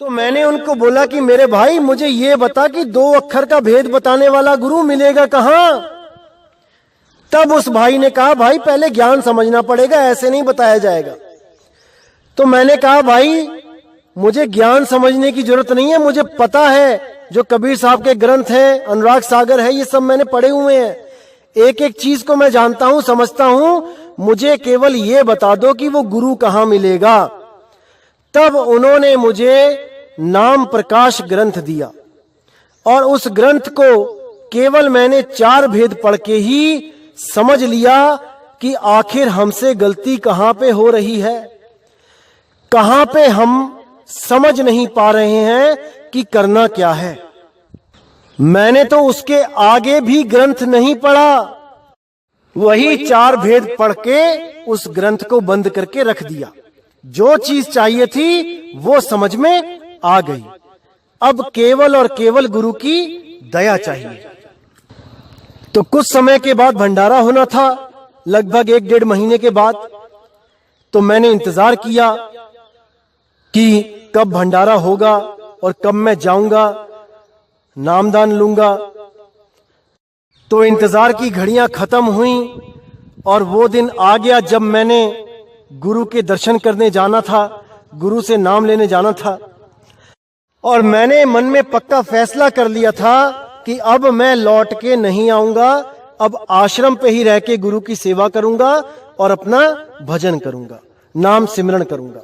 तो मैंने उनको बोला कि मेरे भाई मुझे ये बता कि 2 अक्षर का भेद बताने वाला गुरु मिलेगा कहां। तब उस भाई ने कहा, भाई पहले ज्ञान समझना पड़ेगा, ऐसे नहीं बताया जाएगा। तो मैंने कहा, भाई मुझे ज्ञान समझने की जरूरत नहीं है, मुझे पता है जो कबीर साहब के ग्रंथ हैं, अनुराग सागर है, ये सब मैंने पढ़े हुए हैं, एक एक चीज को मैं जानता हूं, समझता हूं, मुझे केवल ये बता दो कि वो गुरु कहां मिलेगा। तब उन्होंने मुझे नाम प्रकाश ग्रंथ दिया और उस ग्रंथ को केवल मैंने 4 भेद पढ़ के ही समझ लिया कि आखिर हमसे गलती कहां पे हो रही है, कहां पे हम समझ नहीं पा रहे हैं कि करना क्या है। मैंने तो उसके आगे भी ग्रंथ नहीं पढ़ा, वही 4 भेद पढ़ के उस ग्रंथ को बंद करके रख दिया। जो चीज चाहिए थी वो समझ में आ गई। अब केवल और केवल गुरु की दया चाहिए। तो कुछ समय के बाद भंडारा होना था, लगभग 1-1.5 महीने के बाद। तो मैंने इंतजार किया कि कब भंडारा होगा और कब मैं जाऊंगा, नामदान लूंगा। तो इंतजार की घड़ियां खत्म हुई और वो दिन आ गया जब मैंने गुरु के दर्शन करने जाना था, गुरु से नाम लेने जाना था। और मैंने मन में पक्का फैसला कर लिया था कि अब मैं लौट के नहीं आऊंगा, अब आश्रम पे ही रह के गुरु की सेवा करूंगा और अपना भजन करूंगा, नाम सिमरन करूंगा।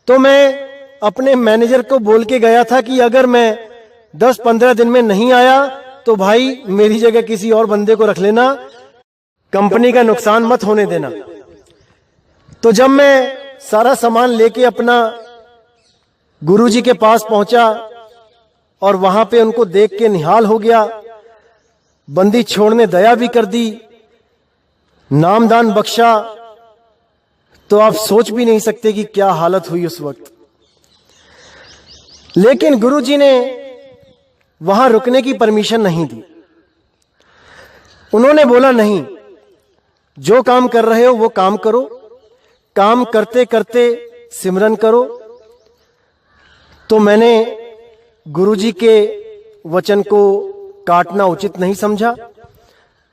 तो मैं अपने मैनेजर को बोल के गया था कि अगर मैं 10-15 दिन में नहीं आया तो भाई मेरी जगह किसी और बंदे को रख लेना, कंपनी का नुकसान मत होने देना। तो जब मैं सारा सामान लेके अपना गुरुजी के पास पहुंचा और वहां पे उनको देख के निहाल हो गया, बंदी छोड़ने दया भी कर दी, नामदान बख्शा, तो आप सोच भी नहीं सकते कि क्या हालत हुई उस वक्त। लेकिन गुरुजी ने वहां रुकने की परमिशन नहीं दी। उन्होंने बोला, नहीं, जो काम कर रहे हो वो काम करो, काम करते करते सिमरन करो। तो मैंने गुरुजी के वचन को काटना उचित नहीं समझा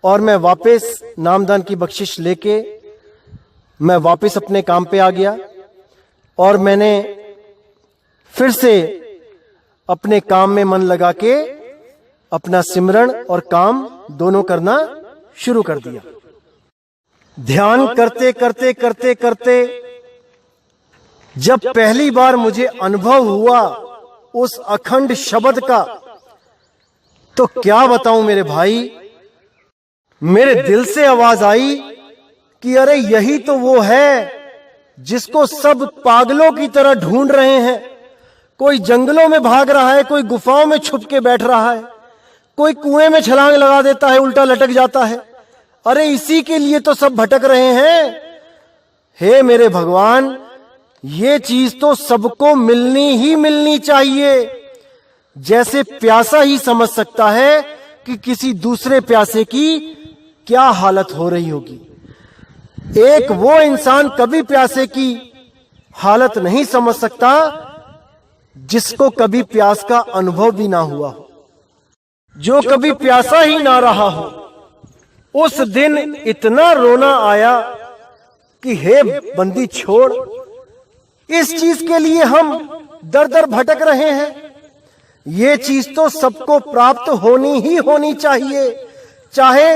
और मैं वापस नामदान की बख्शिश लेके मैं वापस अपने काम पे आ गया और मैंने फिर से अपने काम में मन लगा के अपना सिमरन और काम दोनों करना शुरू कर दिया। ध्यान करते करते करते करते जब पहली बार मुझे अनुभव हुआ उस अखंड शब्द का, तो क्या बताऊं मेरे भाई, मेरे दिल से आवाज आई कि अरे यही तो वो है जिसको सब पागलों की तरह ढूंढ रहे हैं। कोई जंगलों में भाग रहा है, कोई गुफाओं में छुप के बैठ रहा है, कोई कुएं में छलांग लगा देता है, उल्टा लटक जाता है। अरे इसी के लिए तो सब भटक रहे हैं। हे मेरे भगवान, ये चीज तो सबको मिलनी ही मिलनी चाहिए। जैसे प्यासा ही समझ सकता है कि किसी दूसरे प्यासे की क्या हालत हो रही होगी। एक वो इंसान कभी प्यासे की हालत नहीं समझ सकता जिसको कभी प्यास का अनुभव भी ना हुआ हो, जो कभी प्यासा ही ना रहा हो। उस दिन इतना रोना आया कि हे बंदी छोड़, इस चीज के लिए हम दर दर भटक रहे हैं। ये चीज तो सबको प्राप्त होनी ही होनी चाहिए, चाहे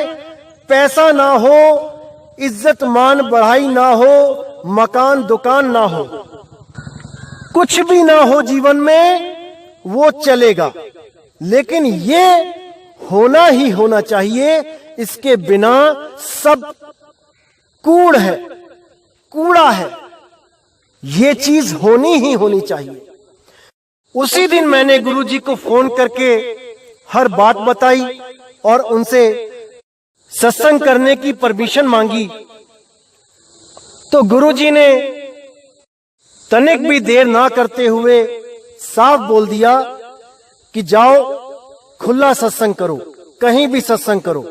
पैसा ना हो, इज्जत मान बढ़ाई ना हो, मकान दुकान ना हो, कुछ भी ना हो जीवन में, वो चलेगा, लेकिन ये होना ही होना चाहिए। इसके बिना सब कूड़ है, कूड़ा है। ये चीज होनी ही होनी चाहिए। उसी दिन मैंने गुरुजी को फोन करके हर बात बताई और उनसे सत्संग करने की परमिशन मांगी। तो गुरुजी ने तनिक भी देर ना करते हुए साफ बोल दिया कि जाओ खुला सत्संग करो, कहीं भी सत्संग करो,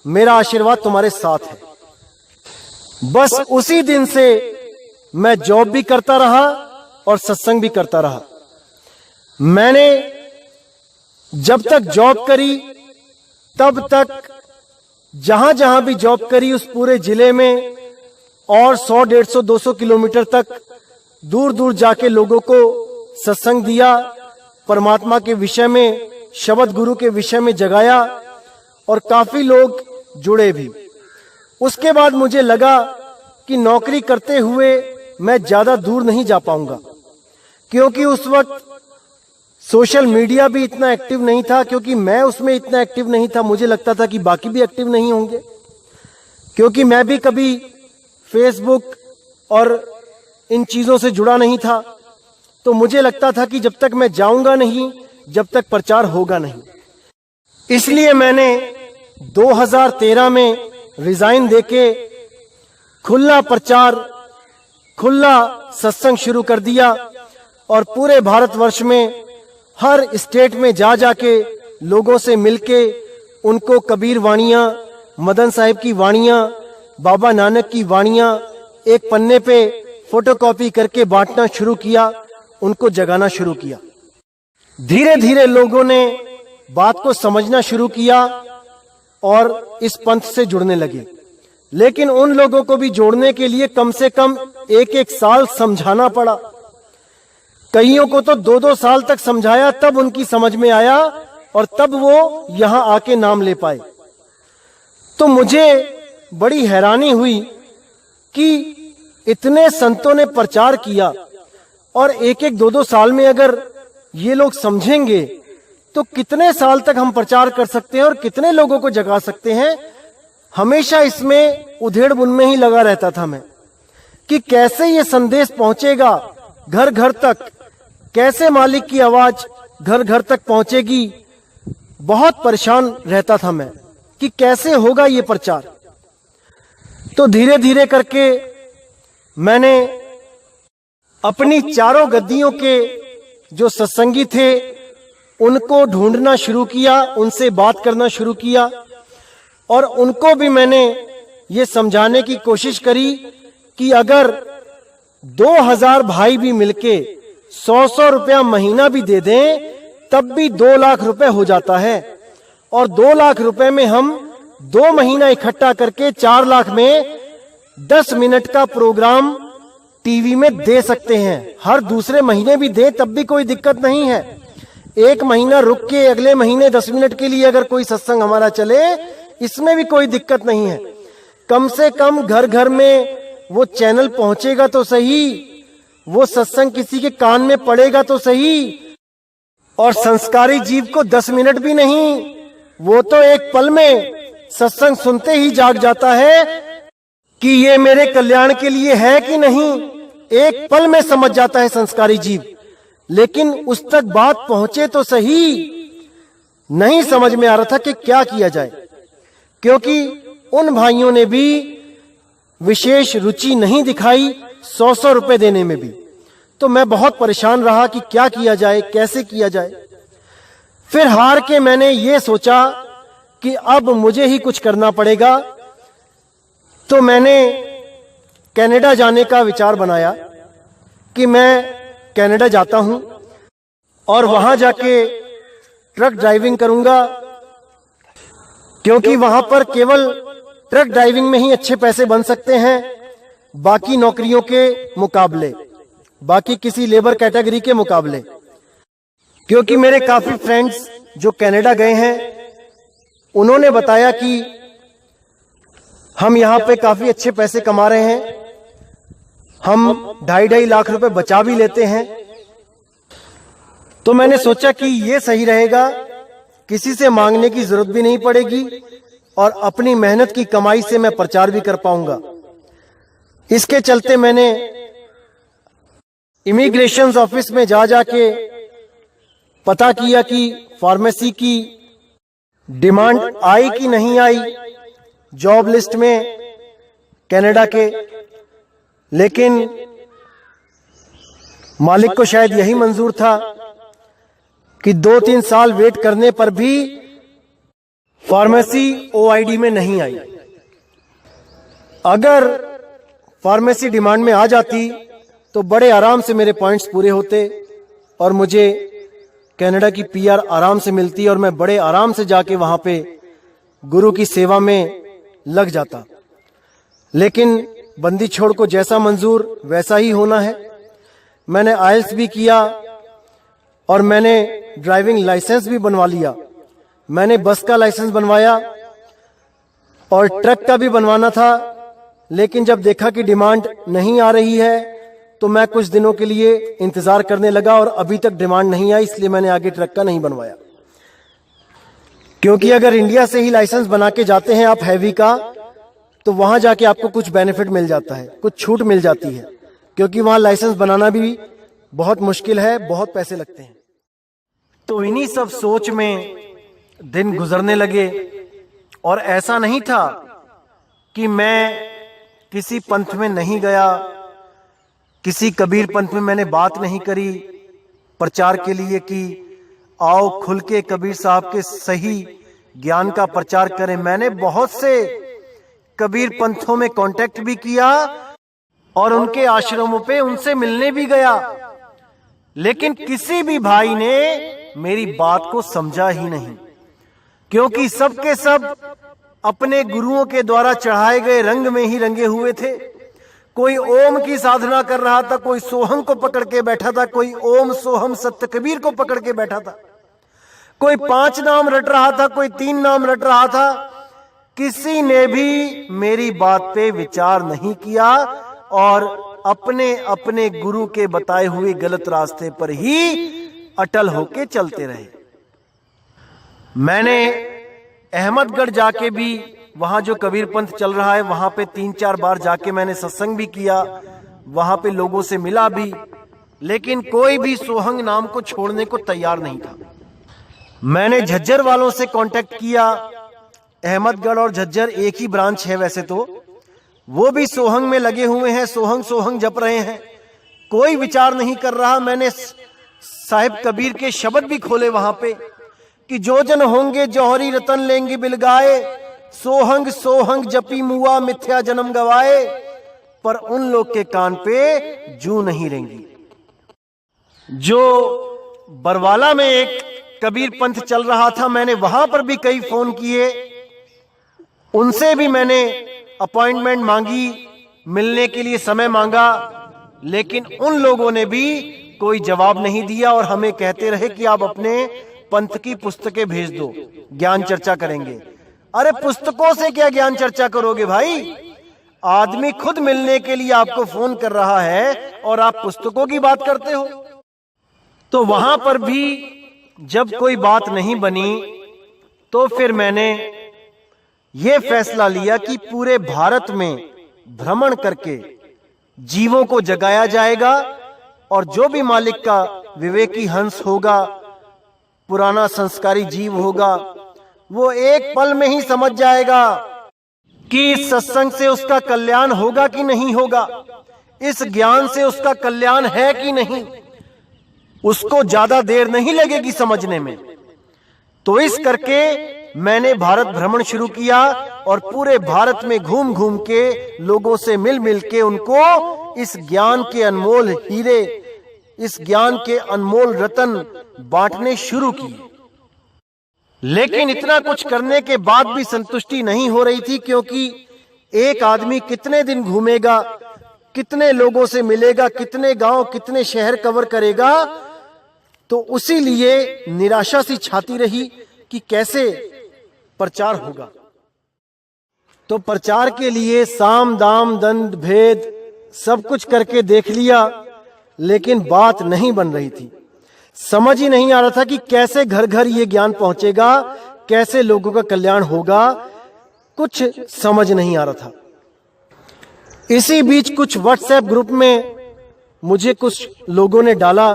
मेरा आशीर्वाद तुम्हारे साथ है। बस उसी दिन से मैं जॉब भी करता रहा और सत्संग भी करता रहा। मैंने जब तक जॉब करी तब तक जहां जहां भी जॉब करी उस पूरे जिले में और 100, 150, 200 किलोमीटर तक दूर दूर जाके लोगों को सत्संग दिया, परमात्मा के विषय में, शब्द गुरु के विषय में जगाया और काफी लोग जुड़े भी। उसके बाद मुझे लगा कि नौकरी करते हुए मैं ज्यादा दूर नहीं जा पाऊंगा, क्योंकि उस वक्त सोशल मीडिया भी इतना एक्टिव नहीं था, क्योंकि मैं उसमें इतना एक्टिव नहीं था। मुझे लगता था कि बाकी भी एक्टिव नहीं होंगे, क्योंकि मैं भी कभी फेसबुक और इन चीजों से जुड़ा नहीं था। तो मुझे लगता था कि जब तक मैं जाऊंगा नहीं, जब तक प्रचार होगा नहीं। इसलिए मैंने 2013 में रिजाइन देके खुला प्रचार, खुला सत्संग शुरू कर दिया और पूरे भारतवर्ष में हर स्टेट में जा जाके लोगों से मिलके उनको कबीर वाणियां, मदन साहिब की वाणियां, बाबा नानक की वाणियां एक पन्ने पे फोटोकॉपी करके बांटना शुरू किया, उनको जगाना शुरू किया। धीरे धीरे लोगों ने बात को समझना शुरू किया और इस पंथ से जुड़ने लगे। लेकिन उन लोगों को भी जोड़ने के लिए कम से कम 1-1 साल समझाना पड़ा। कईयों को तो 2-2 साल तक समझाया, तब उनकी समझ में आया और तब वो यहां आके नाम ले पाए। तो मुझे बड़ी हैरानी हुई कि इतने संतों ने प्रचार किया और 1-1, 2-2 साल में अगर ये लोग समझेंगे तो कितने साल तक हम प्रचार कर सकते हैं और कितने लोगों को जगा सकते हैं। हमेशा इसमें उधेड़ बुन में ही लगा रहता था मैं कि कैसे ये संदेश पहुंचेगा घर घर तक, कैसे मालिक की आवाज घर घर तक पहुंचेगी। बहुत परेशान रहता था मैं कि कैसे होगा ये प्रचार। तो धीरे धीरे करके मैंने अपनी चारों गद्दियों के जो सत्संगी थे उनको ढूंढना शुरू किया, उनसे बात करना शुरू किया और उनको भी मैंने ये समझाने की कोशिश करी कि अगर 2000 भाई भी मिलके 100-100 रुपया महीना भी दे दें तब भी 2 लाख रुपए हो जाता है और 2 लाख रुपए में हम 2 महीना इकट्ठा करके 4 लाख में 10 मिनट का प्रोग्राम टीवी में दे सकते हैं। हर दूसरे महीने भी दे तब भी कोई दिक्कत नहीं है। 1 महीना रुक के अगले महीने 10 मिनट के लिए अगर कोई सत्संग हमारा चले, इसमें भी कोई दिक्कत नहीं है। कम से कम घर घर में वो चैनल पहुंचेगा तो सही, वो सत्संग किसी के कान में पड़ेगा तो सही। और संस्कारी जीव को 10 मिनट भी नहीं, वो तो एक पल में सत्संग सुनते ही जाग जाता है कि ये मेरे कल्याण के लिए है कि नहीं। एक पल में समझ जाता है संस्कारी जीव, लेकिन उस तक बात पहुंचे तो सही। नहीं समझ में आ रहा था कि क्या किया जाए, क्योंकि उन भाइयों ने भी विशेष रुचि नहीं दिखाई 100-100 रुपए देने में भी। तो मैं बहुत परेशान रहा कि क्या किया जाए, कैसे किया जाए। फिर हार के मैंने ये सोचा कि अब मुझे ही कुछ करना पड़ेगा। तो मैंने कनाडा जाने का विचार बनाया कि मैं कनाडा जाता हूं और वहां जाके ट्रक ड्राइविंग करूंगा, क्योंकि वहां पर केवल ट्रक ड्राइविंग में ही अच्छे पैसे बन सकते हैं, बाकी नौकरियों के मुकाबले, बाकी किसी लेबर कैटेगरी के मुकाबले। क्योंकि मेरे काफी फ्रेंड्स जो कनाडा गए हैं उन्होंने बताया कि हम यहाँ पे काफी अच्छे पैसे कमा रहे हैं, हम 2.5 लाख रुपए बचा भी लेते हैं। तो मैंने सोचा कि ये सही रहेगा, किसी से मांगने की जरूरत भी नहीं पड़ेगी और अपनी मेहनत की कमाई से मैं प्रचार भी कर पाऊंगा। इसके चलते मैंने इमिग्रेशन ऑफिस में जा जाके पता किया कि फार्मेसी की डिमांड आई कि नहीं आई जॉब लिस्ट में कनाडा के। लेकिन मालिक को शायद यही मंजूर था कि 2-3 साल वेट करने पर भी फार्मेसी ओआईडी में नहीं आई। अगर फार्मेसी डिमांड में आ जाती तो बड़े आराम से मेरे पॉइंट्स पूरे होते और मुझे कनाडा की पीआर आराम से मिलती और मैं बड़े आराम से जाके वहां पे गुरु की सेवा में लग जाता। लेकिन बंदी छोड़ को जैसा मंजूर वैसा ही होना है। मैंने आइल्स भी किया और मैंने ड्राइविंग लाइसेंस भी बनवा लिया। मैंने बस का लाइसेंस बनवाया और ट्रक का भी बनवाना था, लेकिन जब देखा कि डिमांड नहीं आ रही है तो मैं कुछ दिनों के लिए इंतजार करने लगा और अभी तक डिमांड नहीं आई, इसलिए मैंने आगे ट्रक का नहीं बनवाया। क्योंकि अगर इंडिया से ही लाइसेंस बना के जाते हैं आप हैवी का, तो वहां जाके आपको कुछ बेनिफिट मिल जाता है, कुछ छूट मिल जाती है, क्योंकि वहां लाइसेंस बनाना भी बहुत मुश्किल है, बहुत पैसे लगते हैं। तो इन्हीं सब सोच में दिन गुजरने लगे और ऐसा नहीं था कि मैं किसी पंथ में नहीं गया, किसी कबीर पंथ में मैंने बात नहीं करी प्रचार के लिए कि आओ खुल के कबीर साहब के सही ज्ञान का प्रचार करें। मैंने बहुत से कबीर पंथों में कांटेक्ट भी किया और उनके आश्रमों पे उनसे मिलने भी गया, लेकिन किसी भी भाई ने मेरी बात को समझा ही नहीं, क्योंकि सबके सब अपने गुरुओं के द्वारा चढ़ाए गए रंग में ही रंगे हुए थे। कोई ओम की साधना कर रहा था, कोई सोहम को पकड़ के बैठा था, कोई ओम सोहम सत्य कबीर को पकड़ के बैठा था, कोई 5 नाम रट रहा था, कोई 3 नाम रट रहा था। किसी ने भी मेरी बात पे विचार नहीं किया और अपने अपने गुरु के बताए हुए गलत रास्ते पर ही अटल होके चलते रहे। मैंने अहमदगढ़ जाके भी, वहां जो कबीर पंथ चल रहा है वहां पे 3-4 बार जाके मैंने सत्संग भी किया, वहां पे लोगों से मिला भी, लेकिन कोई भी सोहंग नाम को छोड़ने को तैयार नहीं था। मैंने झज्जर वालों से कांटेक्ट किया, अहमदगढ़ और झज्जर एक ही ब्रांच है वैसे तो, वो भी सोहंग में लगे हुए हैं, सोहंग सोहंग जप रहे हैं, कोई विचार नहीं कर रहा। मैंने साहिब कबीर के शब्द भी खोले वहां पे कि जो जन होंगे जौहरी रतन लेंगे बिलगाए, सोहंग सोहंग जपी मुआ मिथ्या जन्म गवाए, पर उन लोग के कान पे जू नहीं रेंगी। जो बरवाला में एक कबीर पंथ चल रहा था, मैंने वहां पर भी कई फोन किए, उनसे भी मैंने अपॉइंटमेंट मांगी, मिलने के लिए समय मांगा, लेकिन उन लोगों ने भी कोई जवाब नहीं दिया और हमें कहते रहे कि आप अपने पंथ की पुस्तकें भेज दो, ज्ञान चर्चा करेंगे। अरे पुस्तकों से क्या ज्ञान चर्चा करोगे भाई? आदमी खुद मिलने के लिए आपको फोन कर रहा है और आप पुस्तकों की बात करते हो। तो वहां पर भी जब कोई बात नहीं बनी तो फिर मैंने यह फैसला लिया कि पूरे भारत में भ्रमण करके जीवों को जगाया जाएगा और जो भी मालिक का विवेकी हंस होगा, पुराना संस्कारी जीव होगा, वो एक पल में ही समझ जाएगा कि इस सत्संग से उसका कल्याण होगा कि नहीं होगा, इस ज्ञान से उसका कल्याण है कि नहीं। उसको ज्यादा देर नहीं लगेगी समझने में। तो इस करके मैंने भारत भ्रमण शुरू किया और पूरे भारत में घूम घूम के लोगों से मिल मिल के उनको इस ज्ञान के अनमोल हीरे, इस ज्ञान के अनमोल रतन बांटने शुरू किए। लेकिन इतना कुछ करने के बाद भी संतुष्टि नहीं हो रही थी, क्योंकि एक आदमी कितने दिन घूमेगा, कितने लोगों से मिलेगा, कितने गांव, कितने शहर कवर करेगा। तो उसी लिए निराशा सी छाती रही कि कैसे प्रचार होगा। तो प्रचार के लिए साम दाम दंड भेद सब कुछ करके देख लिया, लेकिन बात नहीं बन रही थी। समझ ही नहीं आ रहा था कि कैसे घर घर ये ज्ञान पहुंचेगा, कैसे लोगों का कल्याण होगा, कुछ समझ नहीं आ रहा था। इसी बीच कुछ व्हाट्सएप ग्रुप में मुझे कुछ लोगों ने डाला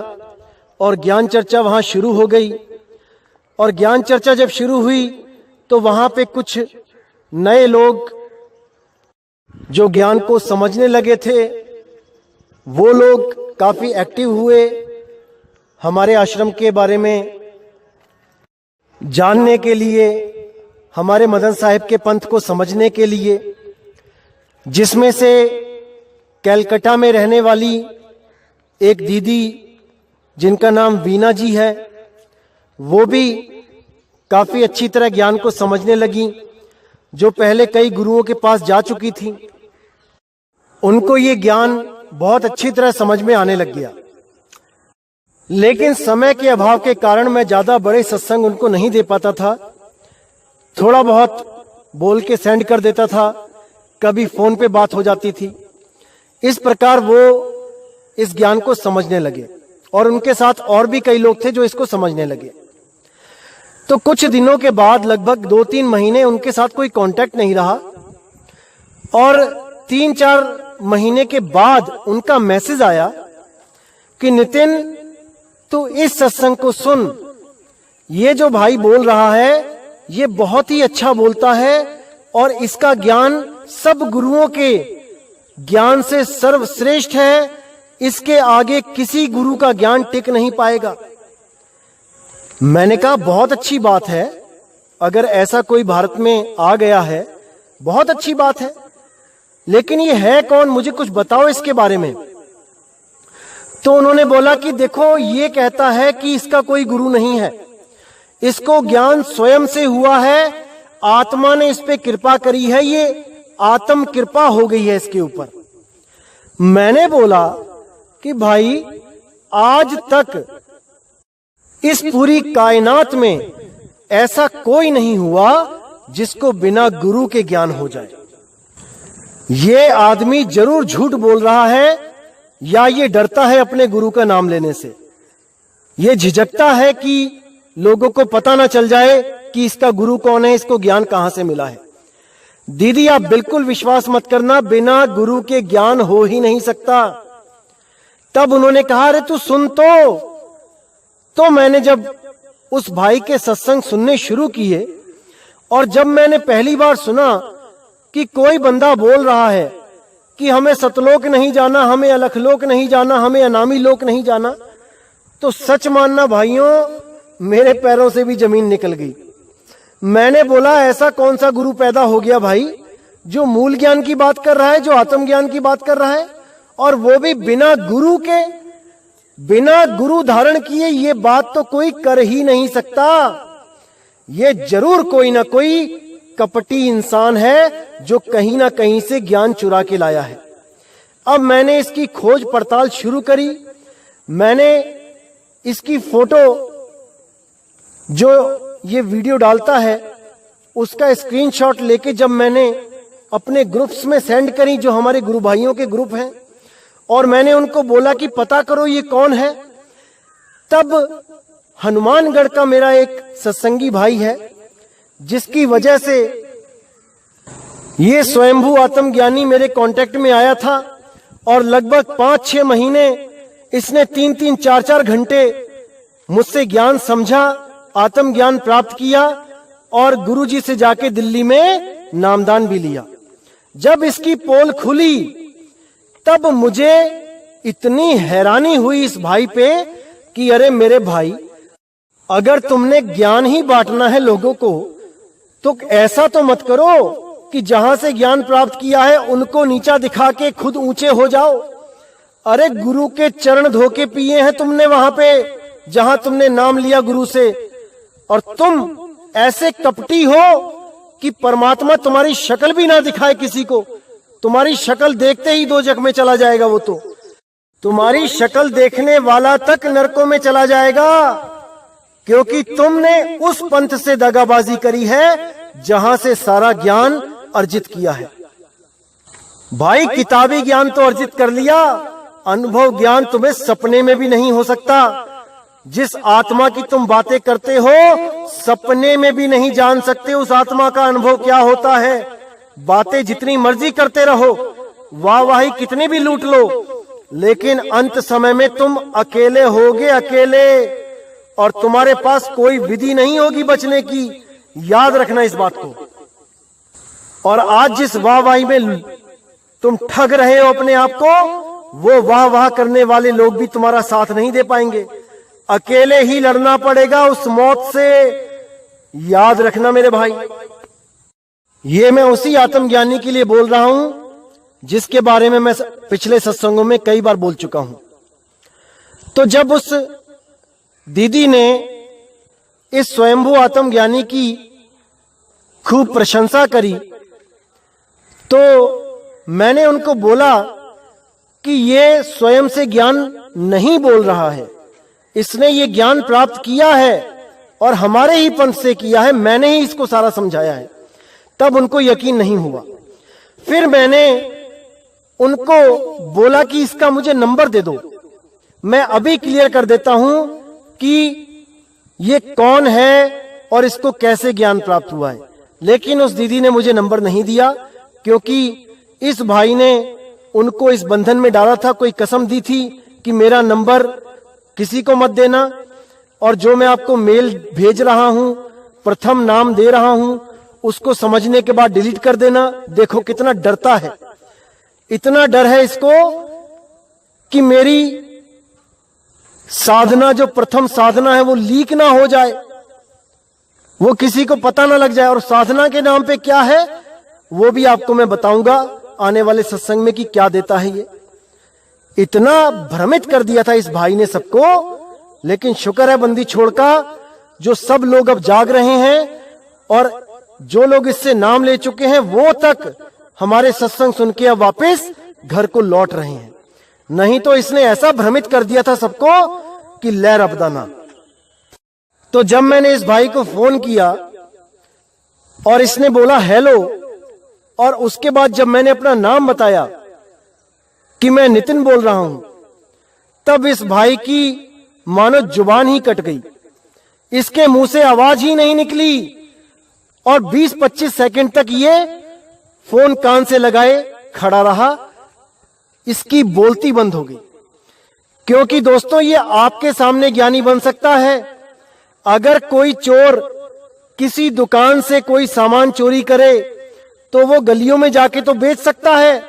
और ज्ञान चर्चा वहां शुरू हो गई। और ज्ञान चर्चा जब शुरू हुई तो वहां पे कुछ नए लोग जो ज्ञान को समझने लगे थे, वो लोग काफी एक्टिव हुए हमारे आश्रम के बारे में जानने के लिए, हमारे मदन साहिब के पंथ को समझने के लिए, जिसमें से कलकत्ता में रहने वाली एक दीदी जिनका नाम वीना जी है, वो भी काफी अच्छी तरह ज्ञान को समझने लगी। जो पहले कई गुरुओं के पास जा चुकी थी, उनको ये ज्ञान बहुत अच्छी तरह समझ में आने लग गया। लेकिन समय के अभाव के कारण मैं ज्यादा बड़े सत्संग उनको नहीं दे पाता था। थोड़ा बहुत बोल के सेंड कर देता था, कभी फोन पे बात हो जाती थी। इस प्रकार वो इस ज्ञान को समझने लगे और उनके साथ और भी कई लोग थे जो इसको समझने लगे। तो कुछ दिनों के बाद, लगभग 2-3 महीने उनके साथ कोई कांटेक्ट नहीं रहा, और 3-4 महीने के बाद उनका मैसेज आया कि नितिन, तू इस सत्संग को सुन, ये जो भाई बोल रहा है ये बहुत ही अच्छा बोलता है और इसका ज्ञान सब गुरुओं के ज्ञान से सर्वश्रेष्ठ है, इसके आगे किसी गुरु का ज्ञान टिक नहीं पाएगा। मैंने कहा बहुत अच्छी बात है, अगर ऐसा कोई भारत में आ गया है बहुत अच्छी बात है, लेकिन ये है कौन, मुझे कुछ बताओ इसके बारे में। तो उन्होंने बोला कि देखो, ये कहता है कि इसका कोई गुरु नहीं है, इसको ज्ञान स्वयं से हुआ है, आत्मा ने इस पे कृपा करी है, ये आत्म कृपा हो गई है इसके ऊपर। मैंने बोला कि भाई, आज तक इस पूरी कायनात में ऐसा कोई नहीं हुआ जिसको बिना गुरु के ज्ञान हो जाए। ये आदमी जरूर झूठ बोल रहा है, या ये डरता है अपने गुरु का नाम लेने से, ये झिझकता है कि लोगों को पता ना चल जाए कि इसका गुरु कौन है, इसको ज्ञान कहां से मिला है। दीदी, आप बिल्कुल विश्वास मत करना, बिना गुरु के ज्ञान हो ही नहीं सकता। तब उन्होंने कहा, अरे तू सुन तो मैंने जब उस भाई के सत्संग सुनने शुरू किए, और जब मैंने पहली बार सुना कि कोई बंदा बोल रहा है कि हमें सतलोक नहीं जाना, हमें अलखलोक नहीं जाना, हमें अनामी लोक नहीं जाना, तो सच मानना भाइयों, मेरे पैरों से भी जमीन निकल गई। मैंने बोला, ऐसा कौन सा गुरु पैदा हो गया भाई जो मूल ज्ञान की बात कर रहा है, जो आत्मज्ञान की बात कर रहा है, और वो भी बिना गुरु के, बिना गुरु धारण किए। ये बात तो कोई कर ही नहीं सकता। ये जरूर कोई ना कोई कपटी इंसान है जो कहीं ना कहीं से ज्ञान चुरा के लाया है। अब मैंने इसकी खोज पड़ताल शुरू करी। मैंने इसकी फोटो, जो ये वीडियो डालता है, उसका स्क्रीनशॉट लेके जब मैंने अपने ग्रुप्स में सेंड करी, जो हमारे गुरु भाइयों के ग्रुप हैं, और मैंने उनको बोला कि पता करो ये कौन है, तब हनुमानगढ़ का मेरा एक सत्संगी भाई है, जिसकी वजह से ये स्वयंभू आत्मज्ञानी मेरे कांटेक्ट में आया था, और लगभग 5-6 महीने इसने 3-3, 4-4 घंटे मुझसे ज्ञान समझा, आत्मज्ञान प्राप्त किया, और गुरुजी से जाके दिल्ली में नामदान भी लिया। जब इसकी पोल खुली तब मुझे इतनी हैरानी हुई इस भाई पे कि अरे मेरे भाई, अगर तुमने ज्ञान ही बांटना है लोगों को, तो ऐसा तो मत करो कि जहां से ज्ञान प्राप्त किया है उनको नीचा दिखा के खुद ऊंचे हो जाओ। अरे गुरु के चरण धोके पिए हैं तुमने वहां पे जहां तुमने नाम लिया गुरु से, और तुम ऐसे कपटी हो कि परमात्मा तुम्हारी शक्ल भी ना दिखाए किसी को। तुम्हारी शक्ल देखते ही 2 जग में चला जाएगा, वो तो तुम्हारी शक्ल देखने वाला तक नरकों में चला जाएगा, क्योंकि तुमने उस पंथ से दगाबाजी करी है जहां से सारा ज्ञान अर्जित किया है। भाई, किताबी ज्ञान तो अर्जित कर लिया, अनुभव ज्ञान तुम्हें सपने में भी नहीं हो सकता। जिस आत्मा की तुम बातें करते हो, सपने में भी नहीं जान सकते उस आत्मा का अनुभव क्या होता है। बातें जितनी मर्जी करते रहो, वाहवाही कितनी भी लूट लो, लेकिन अंत समय में तुम अकेले होगे, अकेले, और तुम्हारे पास कोई विधि नहीं होगी बचने की। याद रखना इस बात को। और आज जिस वाहवाही में तुम ठग रहे हो अपने आप को, वो वाह वाह करने वाले लोग भी तुम्हारा साथ नहीं दे पाएंगे। अकेले ही लड़ना पड़ेगा उस मौत से। याद रखना मेरे भाई। ये मैं उसी आत्मज्ञानी के लिए बोल रहा हूं जिसके बारे में मैं पिछले सत्संगों में कई बार बोल चुका हूं। तो जब उस दीदी ने इस स्वयंभू आत्मज्ञानी की खूब प्रशंसा करी, तो मैंने उनको बोला कि ये स्वयं से ज्ञान नहीं बोल रहा है, इसने ये ज्ञान प्राप्त किया है और हमारे ही पंथ से किया है, मैंने ही इसको सारा समझाया है। तब उनको यकीन नहीं हुआ। फिर मैंने उनको बोला कि इसका मुझे नंबर दे दो, मैं अभी क्लियर कर देता हूं कि ये कौन है और इसको कैसे ज्ञान प्राप्त हुआ है। लेकिन उस दीदी ने मुझे नंबर नहीं दिया, क्योंकि इस भाई ने उनको इस बंधन में डाला था, कोई कसम दी थी कि मेरा नंबर किसी को मत देना, और जो मैं आपको मेल भेज रहा हूं, प्रथम नाम दे रहा हूं, उसको समझने के बाद डिलीट कर देना। देखो कितना डरता है, इतना डर है इसको कि मेरी साधना, जो प्रथम साधना है, वो लीक ना हो जाए, वो किसी को पता ना लग जाए। और साधना के नाम पे क्या है वो भी आपको मैं बताऊंगा आने वाले सत्संग में कि क्या देता है ये। इतना भ्रमित कर दिया था इस भाई ने सबको। लेकिन शुक्र है बंदी छोड़ का, जो सब लोग अब जाग रहे हैं और जो लोग इससे नाम ले चुके हैं वो तक हमारे सत्संग सुन के अब वापस घर को लौट रहे हैं। नहीं तो इसने ऐसा भ्रमित कर दिया था सबको कि लहर अपदाना। तो जब मैंने इस भाई को फोन किया और इसने बोला हेलो, और उसके बाद जब मैंने अपना नाम बताया कि मैं नितिन बोल रहा हूं, तब इस भाई की मानो जुबान ही कट गई, इसके मुंह से आवाज ही नहीं निकली और 20-25 सेकंड तक ये फोन कान से लगाए खड़ा रहा, इसकी बोलती बंद हो गई। क्योंकि दोस्तों ये आपके सामने ज्ञानी बन सकता है। अगर कोई चोर किसी दुकान से कोई सामान चोरी करे तो वो गलियों में जाके तो बेच सकता है,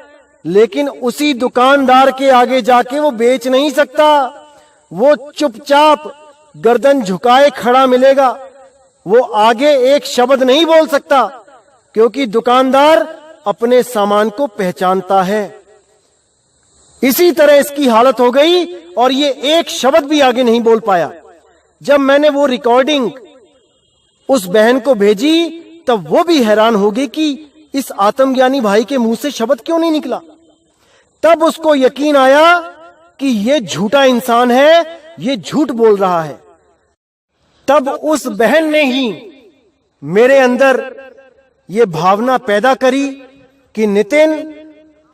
लेकिन उसी दुकानदार के आगे जाके वो बेच नहीं सकता। वो चुपचाप गर्दन झुकाए खड़ा मिलेगा, वो आगे एक शब्द नहीं बोल सकता, क्योंकि दुकानदार अपने सामान को पहचानता है। इसी तरह इसकी हालत हो गई और ये एक शब्द भी आगे नहीं बोल पाया। जब मैंने वो रिकॉर्डिंग उस बहन को भेजी तब वो भी हैरान हो गई कि इस आत्मज्ञानी भाई के मुंह से शब्द क्यों नहीं निकला। तब उसको यकीन आया कि ये झूठा इंसान है, ये झूठ बोल रहा है। तब उस बहन ने ही मेरे अंदर ये भावना पैदा करी कि नितिन,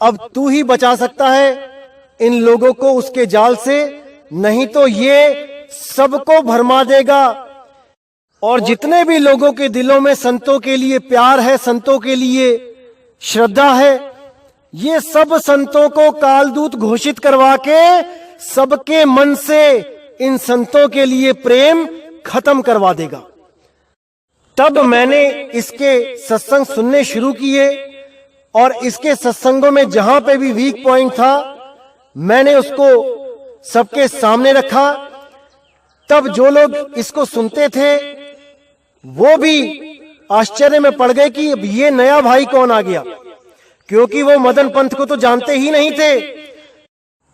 अब तू ही बचा सकता है इन लोगों को उसके जाल से, नहीं तो ये सबको भरमा देगा। और जितने भी लोगों के दिलों में संतों के लिए प्यार है, संतों के लिए श्रद्धा है, ये सब संतों को कालदूत घोषित करवा के सबके मन से इन संतों के लिए प्रेम खत्म करवा देगा। तब मैंने इसके सत्संग सुनने शुरू किए और इसके सत्संगों में जहां पे भी वीक पॉइंट था मैंने उसको सबके सामने रखा। तब जो लोग इसको सुनते थे वो भी आश्चर्य में पड़ गए कि अब ये नया भाई कौन आ गया, क्योंकि वो मदन पंथ को तो जानते ही नहीं थे।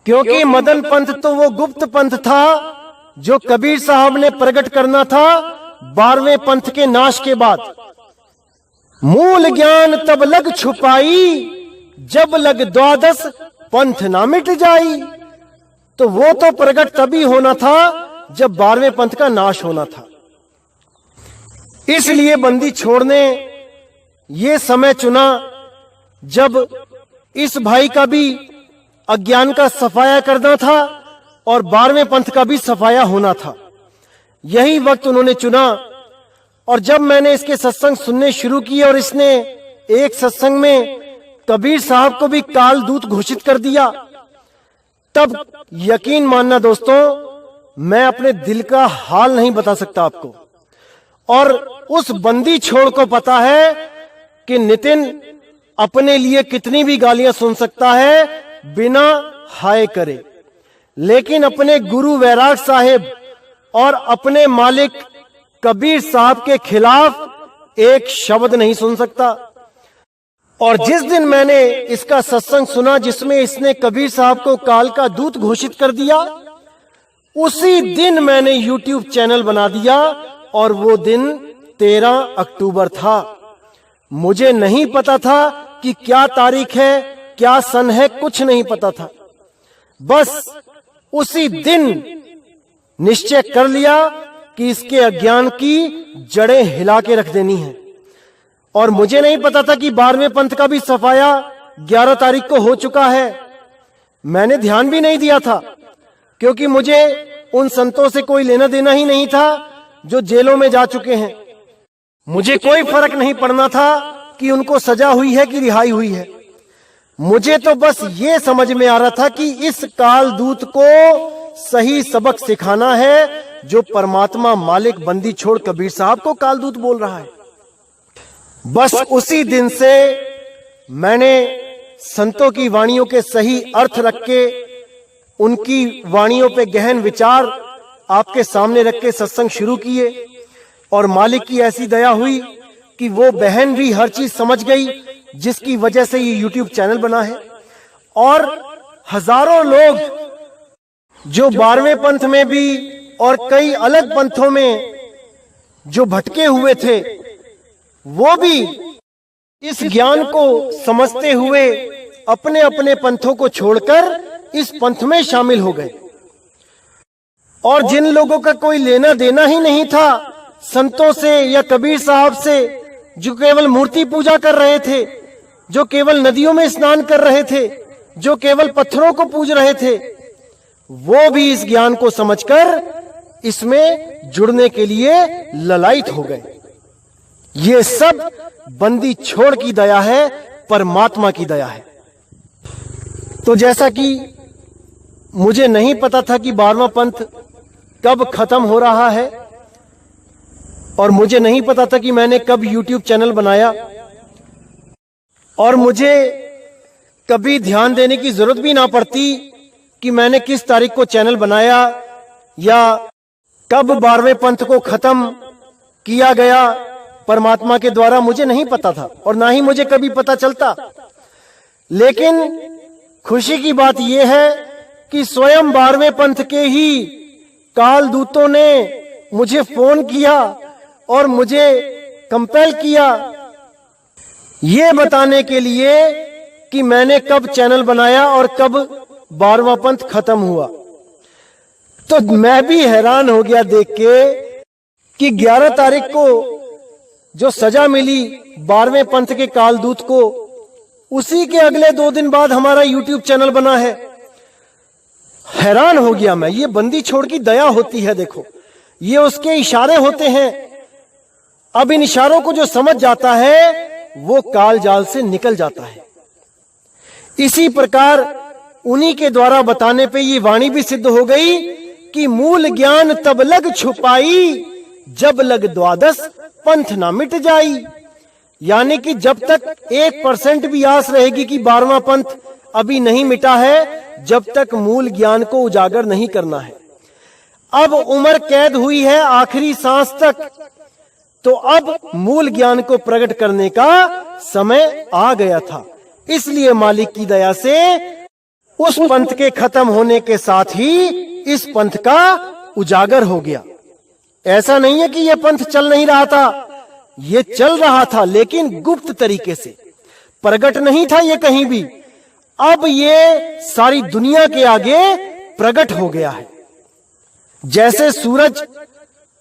क्योंकि मदन पंथ तो वो गुप्त पंथ था जो कबीर साहब ने प्रकट करना था 12वें पंथ के नाश के बाद। मूल ज्ञान तब लग छुपाई, जब लग 12 पंथ ना मिट जाई। तो वो तो प्रकट तभी होना था जब 12वें पंथ का नाश होना था। इसलिए बंदी छोड़ ने ये समय चुना जब इस भाई का भी अज्ञान का सफाया करना था और 12वें पंथ का भी सफाया होना था। यही वक्त उन्होंने चुना। और जब मैंने इसके सत्संग सुनने शुरू किए और इसने एक सत्संग में कबीर साहब को भी कालदूत घोषित कर दिया, तब यकीन मानना दोस्तों, मैं अपने दिल का हाल नहीं बता सकता आपको। और उस बंदी छोड़ को पता है कि नितिन अपने लिए कितनी भी गालियां सुन सकता है बिना हाय करे, लेकिन अपने गुरु वैराग साहिब और अपने मालिक कबीर साहब के खिलाफ एक शब्द नहीं सुन सकता। और जिस दिन मैंने इसका सत्संग सुना जिसमें इसने कबीर साहब को काल का दूत घोषित कर दिया, उसी दिन मैंने YouTube चैनल बना दिया और वो दिन 13 अक्टूबर था। मुझे नहीं पता था कि क्या तारीख है, क्या सन है, कुछ नहीं पता था। बस उसी दिन निश्चय कर लिया कि इसके अज्ञान की जड़ें हिला के रख देनी है। और मुझे नहीं पता था कि 12वें पंथ का भी सफाया 11 तारीख को हो चुका है। मैंने ध्यान भी नहीं दिया था, क्योंकि मुझे उन संतों से कोई लेना देना ही नहीं था जो जेलों में जा चुके हैं। मुझे कोई फर्क नहीं पड़ना था कि उनको सजा हुई है कि रिहाई हुई है। मुझे तो बस ये समझ में आ रहा था कि इस काल दूत को सही सबक सिखाना है, जो परमात्मा मालिक बंदी छोड़ कबीर साहब को काल दूत बोल रहा है। बस उसी दिन से मैंने संतों की वाणियों के सही अर्थ रख के, उनकी वाणियों पे गहन विचार आपके सामने रख के सत्संग शुरू किए। और मालिक की ऐसी दया हुई कि वो बहन भी हर चीज समझ गई, जिसकी वजह से ये YouTube चैनल बना है। और हजारों लोग जो 12वें पंथ में भी और कई अलग पंथों में जो भटके हुए थे, वो भी इस ज्ञान को समझते हुए अपने अपने पंथों को छोड़कर इस पंथ में शामिल हो गए। और जिन लोगों का कोई लेना देना ही नहीं था संतों से या कबीर साहब से, जो केवल मूर्ति पूजा कर रहे थे, जो केवल नदियों में स्नान कर रहे थे, जो केवल पत्थरों को पूज रहे थे, वो भी इस ज्ञान को समझकर इसमें जुड़ने के लिए ललायत हो गए। ये सब बंदी छोड़ की दया है, परमात्मा की दया है। तो जैसा कि मुझे नहीं पता था कि 12वां पंथ कब खत्म हो रहा है, और मुझे नहीं पता था कि मैंने कब YouTube चैनल बनाया, और मुझे कभी ध्यान देने की जरूरत भी ना पड़ती कि मैंने किस तारीख को चैनल बनाया या कब 12वें पंथ को खत्म किया गया परमात्मा के द्वारा। मुझे नहीं पता था और ना ही मुझे कभी पता चलता। लेकिन खुशी की बात यह है कि स्वयं 12वें पंथ के ही काल दूतों ने मुझे फोन किया और मुझे कंपेल किया ये बताने के लिए कि मैंने कब चैनल बनाया और कब 12वां पंथ खत्म हुआ। तो मैं भी हैरान हो गया देख के कि 11 तारीख को जो सजा मिली 12वें पंथ के कालदूत को, उसी के अगले 2 दिन बाद हमारा YouTube चैनल बना है। हैरान हो गया मैं। ये बंदी छोड़ की दया होती है। देखो, ये उसके इशारे होते हैं। अब इन इशारों को जो समझ जाता है वो काल जाल से निकल जाता है। इसी प्रकार उन्हीं के द्वारा बताने पे ये वाणी भी सिद्ध हो गई कि मूल ज्ञान तब लग छुपाई, जब लग द्वादश पंथ ना मिट जाई। यानी कि जब तक 1% भी आस रहेगी कि 12वां पंथ अभी नहीं मिटा है, जब तक मूल ज्ञान को उजागर नहीं करना है। अब उम्र कैद हुई है आखिरी सांस तक, तो अब मूल ज्ञान को प्रकट करने का समय आ गया था। इसलिए मालिक की दया से उस पंथ के खत्म होने के साथ ही इस पंथ का उजागर हो गया। ऐसा नहीं है कि यह पंथ चल नहीं रहा था, यह चल रहा था, लेकिन गुप्त तरीके से। प्रकट नहीं था ये कहीं भी। अब ये सारी दुनिया के आगे प्रकट हो गया है। जैसे सूरज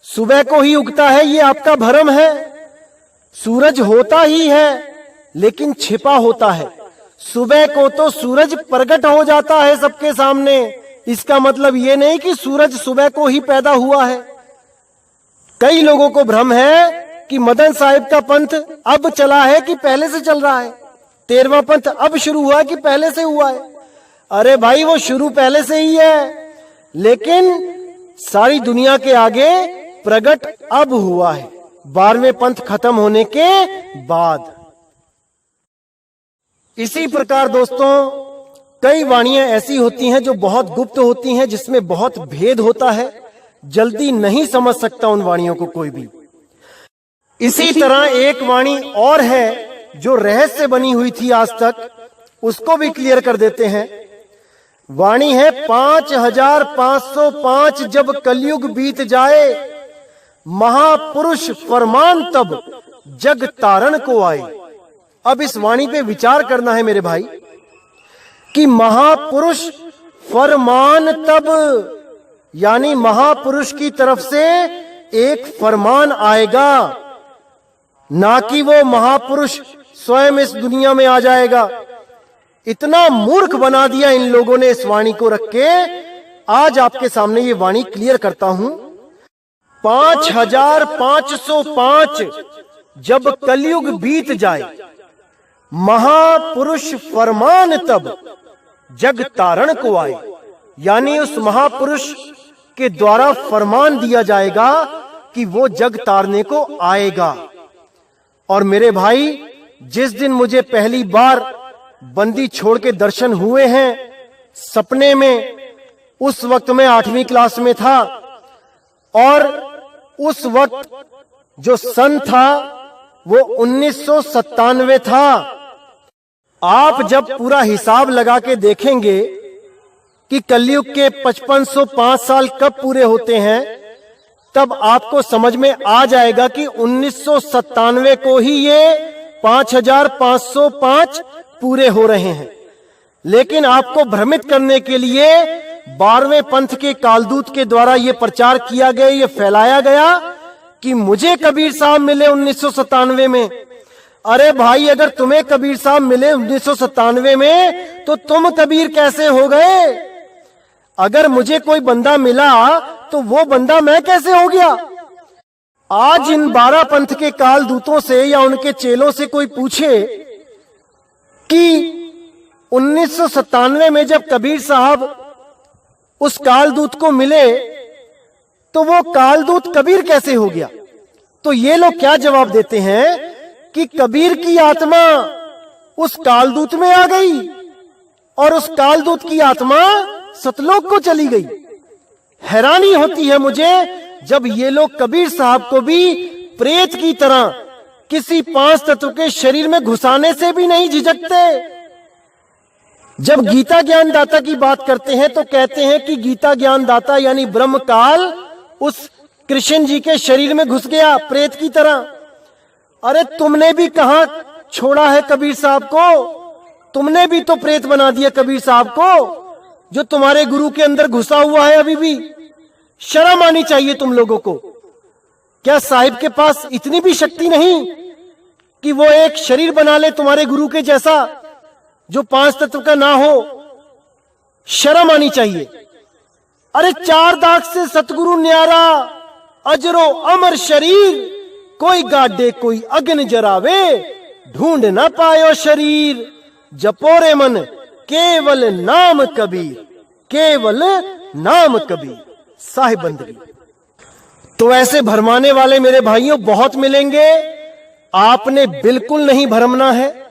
सुबह को ही उगता है, ये आपका भ्रम है। सूरज होता ही है लेकिन छिपा होता है। सुबह को तो सूरज प्रकट हो जाता है सबके सामने। इसका मतलब ये नहीं कि सूरज सुबह को ही पैदा हुआ है। कई लोगों को भ्रम है कि मदन साहिब का पंथ अब चला है कि पहले से चल रहा है, 13वां पंथ अब शुरू हुआ कि पहले से हुआ है। अरे भाई, वो शुरू पहले से ही है, लेकिन सारी दुनिया के आगे प्रकट अब हुआ है, 12वें पंथ खत्म होने के बाद। इसी प्रकार दोस्तों, कई वाणियां ऐसी होती हैं जो बहुत गुप्त होती हैं, जिसमें बहुत भेद होता है। जल्दी नहीं समझ सकता उन वाणियों को कोई भी। इसी तरह एक वाणी और है जो रहस्य बनी हुई थी आज तक, उसको भी क्लियर कर देते हैं। वाणी है 5505 जब कलयुग बीत जाए, महापुरुष फरमान तब जग तारण को आए। अब इस वाणी पे विचार करना है मेरे भाई कि महापुरुष फरमान तब, यानी महापुरुष की तरफ से एक फरमान आएगा, ना कि वो महापुरुष स्वयं इस दुनिया में आ जाएगा। इतना मूर्ख बना दिया इन लोगों ने इस वाणी को रख के। आज आपके सामने ये वाणी क्लियर करता हूं। 5505 जब कलयुग बीत जाए, महापुरुष फरमान तब जग तारण को आए, यानी उस महापुरुष के द्वारा फरमान दिया जाएगा कि वो जग तारने को आएगा। और मेरे भाई, जिस दिन मुझे पहली बार बंदी छोड़ के दर्शन हुए हैं सपने में, उस वक्त मैं 8वीं क्लास में था और उस वक्त जो सन था वो 1997 था। आप जब पूरा हिसाब लगा के देखेंगे कि कलयुग के 5505 साल कब पूरे होते हैं, तब आपको समझ में आ जाएगा कि 1997 को ही ये 5505 पूरे हो रहे हैं। लेकिन आपको भ्रमित करने के लिए 12वें पंथ के कालदूत के द्वारा यह प्रचार किया गया, ये फैलाया गया कि मुझे कबीर साहब मिले 1997 में। अरे भाई, अगर तुम्हें कबीर साहब मिले 1997 में तो तुम कबीर कैसे हो गए? अगर मुझे कोई बंदा मिला तो वो बंदा मैं कैसे हो गया? आज इन 12 पंथ के कालदूतों से या उनके चेलों से कोई पूछे कि 1997 में जब कबीर साहब उस कालदूत को मिले तो वो कालदूत कबीर कैसे हो गया, तो ये लोग क्या जवाब देते हैं कि कबीर की आत्मा उस कालदूत में आ गई और उस कालदूत की आत्मा सतलोक को चली गई। हैरानी होती है मुझे जब ये लोग कबीर साहब को भी प्रेत की तरह किसी 5 तत्व के शरीर में घुसाने से भी नहीं झिझकते। जब गीता ज्ञान दाता की बात करते हैं तो कहते हैं कि गीता ज्ञान दाता यानी ब्रह्म काल उस कृष्ण जी के शरीर में घुस गया प्रेत की तरह। अरे तुमने भी कहां छोड़ा है कबीर साहब को? तुमने भी तो प्रेत बना दिया कबीर साहब को, जो तुम्हारे गुरु के अंदर घुसा हुआ है अभी भी। शर्म आनी चाहिए तुम लोगों को। क्या साहिब के पास इतनी भी शक्ति नहीं कि वो एक शरीर बना ले तुम्हारे गुरु के जैसा, जो 5 तत्व का ना हो? शर्म आनी चाहिए। अरे 4 दाग से सतगुरु न्यारा, अजरो अमर शरीर, कोई गाडे कोई अग्नि जरावे, ढूंढ ना पायो शरीर, जपोरे मन केवल नाम कबीर, केवल नाम कबीर। साहिब बंदगी। तो ऐसे भरमाने वाले मेरे भाइयों बहुत मिलेंगे, आपने बिल्कुल नहीं भरमना है।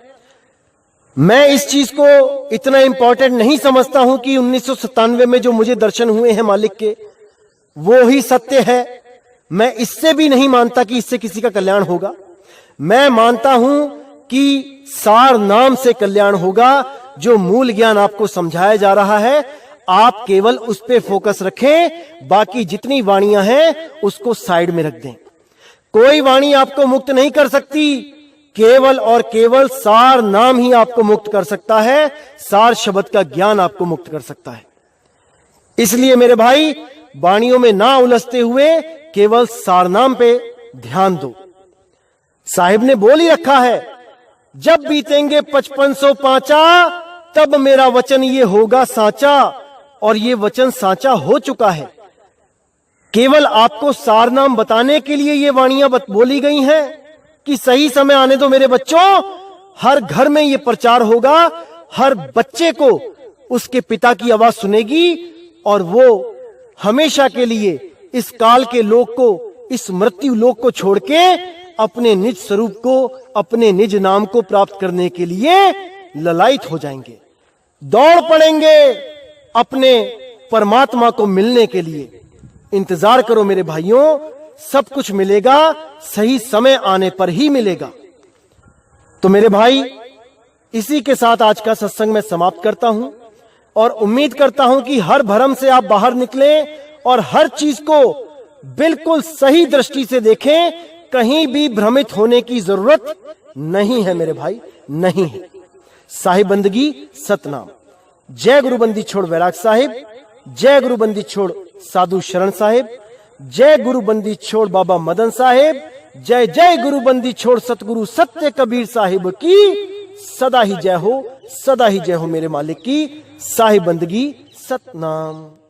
मैं इस चीज को इतना इंपॉर्टेंट नहीं समझता हूं कि 1997 में जो मुझे दर्शन हुए हैं मालिक के, वो ही सत्य है। मैं इससे भी नहीं मानता कि इससे किसी का कल्याण होगा। मैं मानता हूं कि सार नाम से कल्याण होगा। जो मूल ज्ञान आपको समझाया जा रहा है, आप केवल उस पे फोकस रखें, बाकी जितनी वाणियां हैं उसको साइड में रख दें। कोई वाणी आपको मुक्त नहीं कर सकती, केवल और केवल सार नाम ही आपको मुक्त कर सकता है। सार शब्द का ज्ञान आपको मुक्त कर सकता है। इसलिए मेरे भाई, वाणियों में ना उलझते हुए केवल सार नाम पे ध्यान दो। साहिब ने बोल ही रखा है, जब बीतेंगे 5505 तब मेरा वचन ये होगा साचा, और ये वचन साचा हो चुका है। केवल आपको सार नाम बताने के लिए ये वाणियां बोली गई हैं कि सही समय आने दो मेरे बच्चों। हर घर में ये प्रचार होगा, हर बच्चे को उसके पिता की आवाज सुनेगी और वो हमेशा के लिए इस काल के लोक को, इस मृत्यु लोक को छोड़ के अपने निज स्वरूप को, अपने निज नाम को प्राप्त करने के लिए ललायित हो जाएंगे, दौड़ पड़ेंगे अपने परमात्मा को मिलने के लिए। इंतजार करो मेरे भाइयों, सब कुछ मिलेगा, सही समय आने पर ही मिलेगा। तो मेरे भाई, इसी के साथ आज का सत्संग मैं समाप्त करता हूं और उम्मीद करता हूं कि हर भ्रम से आप बाहर निकलें और हर चीज को बिल्कुल सही दृष्टि से देखें, कहीं भी भ्रमित होने की जरूरत नहीं है मेरे भाई, नहीं है। साहिब बंदगी सतनाम। जय गुरु बंदी छोड़ वैराग साहिब, जय गुरु बंदी छोड़ साधु शरण साहिब, जय गुरु बंदी छोड़ बाबा मदन साहिब, जय जय गुरु बंदी छोड़ सतगुरु सत्य कबीर साहिब की सदा ही जय हो, सदा ही जय हो मेरे मालिक की। साहिब बंदगी सतनाम।